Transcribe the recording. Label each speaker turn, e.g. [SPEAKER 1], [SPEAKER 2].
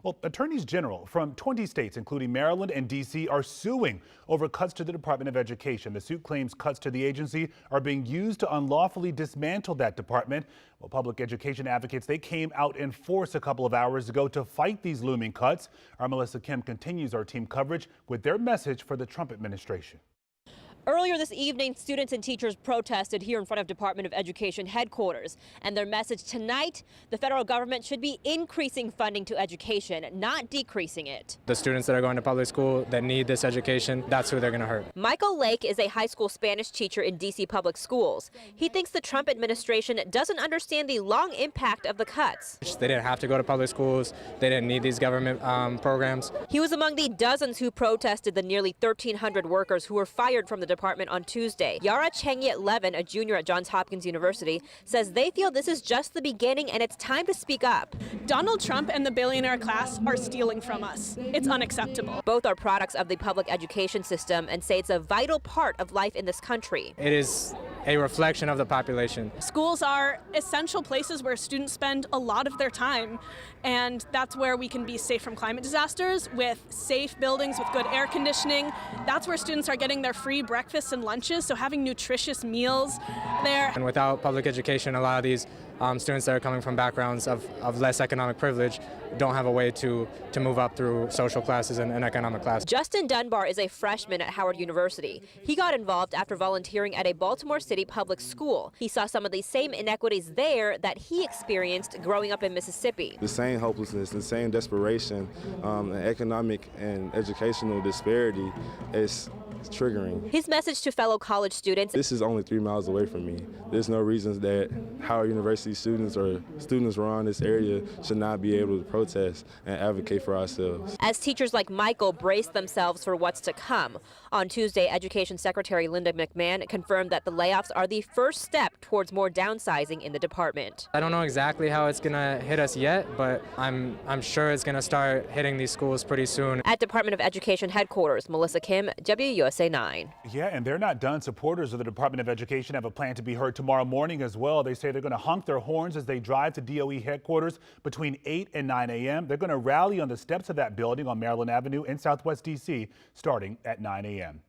[SPEAKER 1] Well, attorneys general from 20 states, including Maryland and D.C., are suing over cuts to the Department of Education. The suit claims cuts to the agency are being used to unlawfully dismantle that department. Well, public education advocates, they came out in force a couple of hours ago to fight these looming cuts. Our Melissa Kim continues our team coverage with their message for the Trump administration.
[SPEAKER 2] Earlier this evening, students and teachers protested here in front of Department of Education headquarters. And their message tonight, the federal government should be increasing funding to education, not decreasing it.
[SPEAKER 3] The students that are going to public school that need this education, that's who they're going to hurt.
[SPEAKER 2] Michael Lake is a high school Spanish teacher in D.C. public schools. He thinks the Trump administration doesn't understand the long impact of the cuts.
[SPEAKER 3] They didn't have to go to public schools. They didn't need these government programs.
[SPEAKER 2] He was among the dozens who protested the nearly 1,300 workers who were fired from the department on Tuesday. Yara Chengyet-Levin, a junior at Johns Hopkins University, says they feel this is just the beginning and it's time to speak up.
[SPEAKER 4] Donald Trump and the billionaire class are stealing from us. It's unacceptable.
[SPEAKER 2] Both are products of the public education system and say it's a vital part of life in this country.
[SPEAKER 3] It is a reflection of the population.
[SPEAKER 4] Schools are essential places where students spend a lot of their time, and that's where we can be safe from climate disasters, with safe buildings, with good air conditioning. That's where students are getting their free breakfasts and lunches, so having nutritious meals there.
[SPEAKER 3] And without public education, a lot of these students that are coming from backgrounds of less economic privilege don't have a way to move up through social classes and economic classes.
[SPEAKER 2] Justin Dunbar is a freshman at Howard University. He got involved after volunteering at a Baltimore City public school. He saw some of the same inequities there that he experienced growing up in Mississippi.
[SPEAKER 5] The same hopelessness, the same desperation, and economic and educational disparity is triggering.
[SPEAKER 2] His message to fellow college students:
[SPEAKER 5] this is only 3 miles away from me. There's no reasons that Howard University students or students around this area should not be able to protest and advocate for ourselves.
[SPEAKER 2] As teachers like Michael brace themselves for what's to come. On Tuesday, Education Secretary Linda McMahon confirmed that the layoffs are the first step towards more downsizing in the department.
[SPEAKER 3] I don't know exactly how it's going to hit us yet, but I'm sure it's going to start hitting these schools pretty soon.
[SPEAKER 2] At Department of Education headquarters, Melissa Kim, WUSA 9.
[SPEAKER 1] Yeah, and they're not done. Supporters of the Department of Education have a plan to be heard tomorrow morning as well. They say they're going to honk their horns as they drive to DOE headquarters between 8 and 9 a.m. They're going to rally on the steps of that building on Maryland Avenue in Southwest D.C. starting at 9 a.m.